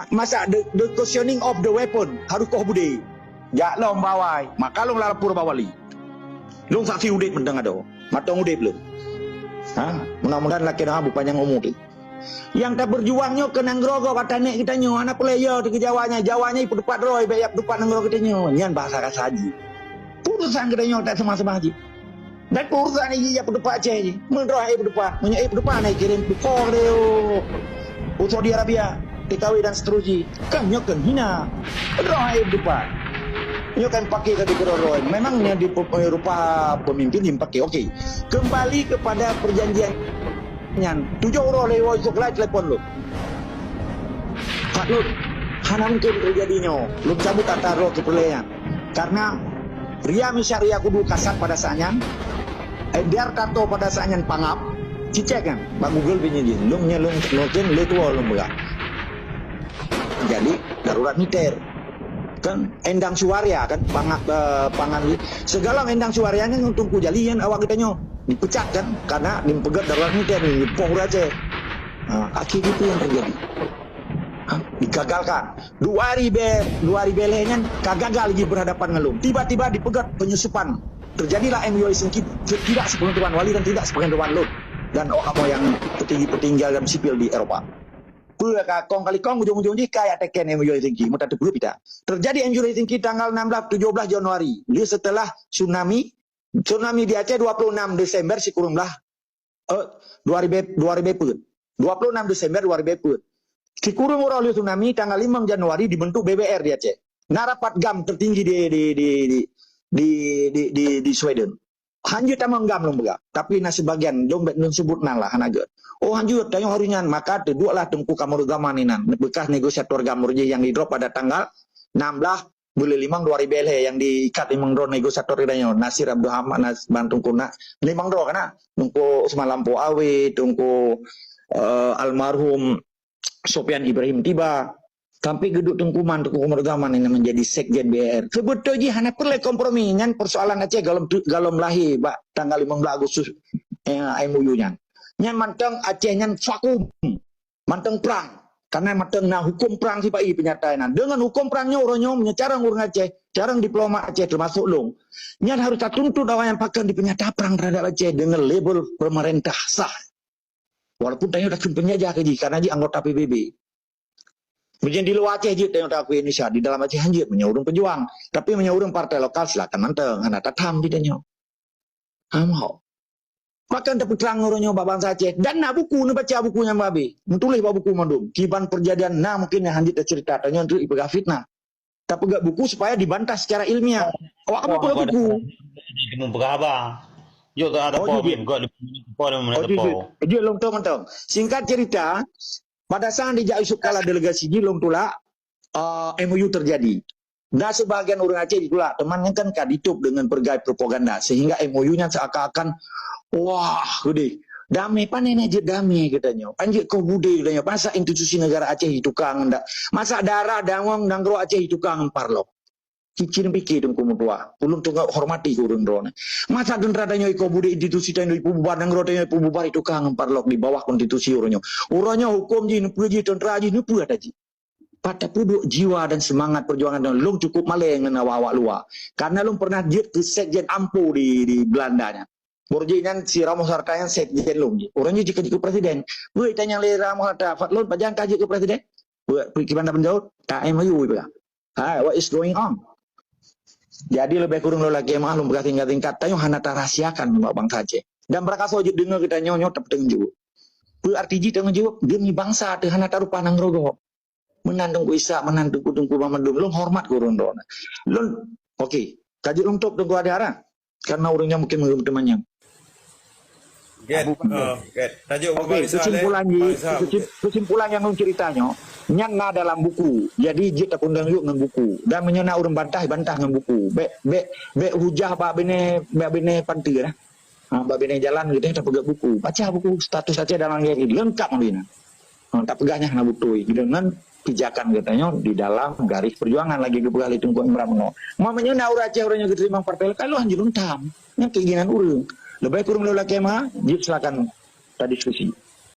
Masa the questioning of the weapon harus kau budi. Ya long bawai, maka long lapor bawali. Long saksi udet mentang ada. Matang udet belum. Mudah-mudahan laki dah bukannya ngomong tu. Yang tak berjuangnya ke Nanggrogo kata nek kita nyo anak player di Jawanya ipu depan roy bayak depan Nanggrogo kita nyo nyan bahasa kasa haji. Urusan kita nyo tak sama-sama haji. Dan urusan ini ya depan Aceh ni. Menroh ipu depan, ipu depan naik kirim before deo. Saudi Arabia, TKW dan seterusnya. Kan nyo kan hina. Menroh ipu depan. Nyo kan pakai tadi keroroy. Memangnya di rupa pemimpin yang pakai. Okey. Kembali kepada perjanjian. 7 orang lewat sekolah telepon lu. Pak Lut, hana mungkin terjadinya. Lu cabut tata roh keperluan. Karena Ria Misyaria kudu kasat pada saatnya. Biar tato pada saatnya pangap. Cicek kan? Pak Google punya dia. Lu nyelung lu tua lu berak. Jadi darurat militer. Kan endang suaria kan pangan segala endang suarianya untuk kujalian awak kita nyo dipecat kan karena dipegat darurat militer ni pong raja. Akhir itu yang terjadi. Digagalkan 2 hari belenya kagagal lagi berhadapan ngelum tiba-tiba dipegat penyusupan terjadilah MUI Sengkit tidak sepengetahuan wali dan tidak sepengetahuan Lut dan orang yang petinggi-petinggi dalam sipil di Eropa. Kong kali kong ujung-ujung ni kayak teken MUI Sengkit mudah terburuk tidak terjadi MUI Sengkit tanggal 16-17 Januari dia setelah tsunami di Aceh 26 Desember si kurunglah 2000 26 Desember 2000 si kurung orang oleh tsunami tanggal 5 Januari dibentuk BBR di Aceh. Narapat GAM tertinggi di Sweden. Hanjut tamang GAM long bega. Tapi na sebagian dong sebut nalah hanaga. Oh hanjut tanya harusnya maka dua Tengku Kamorgama ninan bekas negosiator Gamurje yang di drop pada tanggal 16 bulan 5 2000 yang diikat 5 dro negosiator idanya Nasir Abdul Hamad Bantung kuna 5 dro kana tungku semalam po awe tungku almarhum Sofian Ibrahim tiba sampai geduk Tengkuman Tengku Kamorgama ini menjadi sekjen BR. Sebetulnya hanya perlu kompromi nyan persoalan Aceh galom lahir tanggal 15 Agustus MOU-nya. Nyan manteng Aceh nyan vakum. Manteng perang. Karena manteng hukum perang si Pak I penyataan. Dengan hukum perangnya orangnya menyecarang urang Aceh, carang diplomat Aceh termasuk long. Nyan harus tuntut awak yang pakai di penyataan perang terhadap Aceh dengan label pemerintah sah. Walaupun tanya dah penjajah keji karena dia anggota PBB. Kemudian di luar Aceh je tengok aku Indonesia di dalam Aceh hanjir menyaurung pejuang, tapi menyaurung partai lokal silakan manteng, hana tatam di danyo. Amau. Makan tapi terang orangnya bangsa Aceh dan nak buku ni baca bukunya babi. Menulis buku mandum. Kiban perjadian mungkin yang hanjir cerita tanya untuk ibadah fitnah. Tapi gak buku supaya dibantah secara ilmiah. Awak kamu perlu buku. Di berapa? Yo tak ada problem. Kau di mana ada. Dia long manteng. Singkat cerita, pada saat dijak isuk kala delegasi di long tula MOU terjadi. Dan sebagian orang Aceh itulah temannya kan kaditup dengan bergaya propaganda sehingga MOU-nya seakan-akan wah gede damai panen aja damai katanya anjir kau bude katanya masa institusi negara Aceh itu kang ndak masa darah dangwang nanggro Aceh itu kang parlok cicin pikir dong kumu tua ulun tu hormati kurun drone masa dendradanya kau bude institusi dan ibu bubar nanggro tanya ibu bubar itu kang parlok di bawah konstitusi uranya hukum ji nupuji tentara ji nupu ada ji pada puduk jiwa dan semangat perjuangan dan lung cukup maleng dengan awak luar karena lung pernah jet ke sekjen Ampo di Belandanya. Borjinan si Ramos Hartanya sekjen lung. Orangnya jika presiden. Gue tanya le Ramos Harta, Fatlun pajang kaji ke presiden. Gue gimana penjauh? Tak MOU itu. What is going on? Jadi lebih kurang lo lagi maklum bertingkat-tingkat. Tanya hana rahasiakan bangsa Aceh. Dan mereka sojud dengar kita nyonyot tapi tenju. Gue arti tengah jawab demi bangsa tu hana taruh panang rogo. Menandung ku Isa, menandung ku Tengku Mamandung. Lo hormat kurun dona. Lo okey. Kaji untuk tunggu ada arah. Karena orangnya mungkin menurut temannya. Tajuk kesimpulan yang ceritanya nyana dalam buku. Jadi jita kundang yuk dengan buku dan menyana orang bantah dengan buku. Be hujah ba bene panti lah. Ba bene jalan gitu tak pegang buku. Baca buku status saja dalam ini lengkap mabina. Tak pegahnya kena butuh dengan pijakan katanya di dalam garis perjuangan lagi ke Begali Tengku Imran Meno. Mamanya naura Aceh orangnya keterima partai kalau anjir untam. Yang keinginan urang. Lebih kurang lelaki mah, silakan kita diskusi.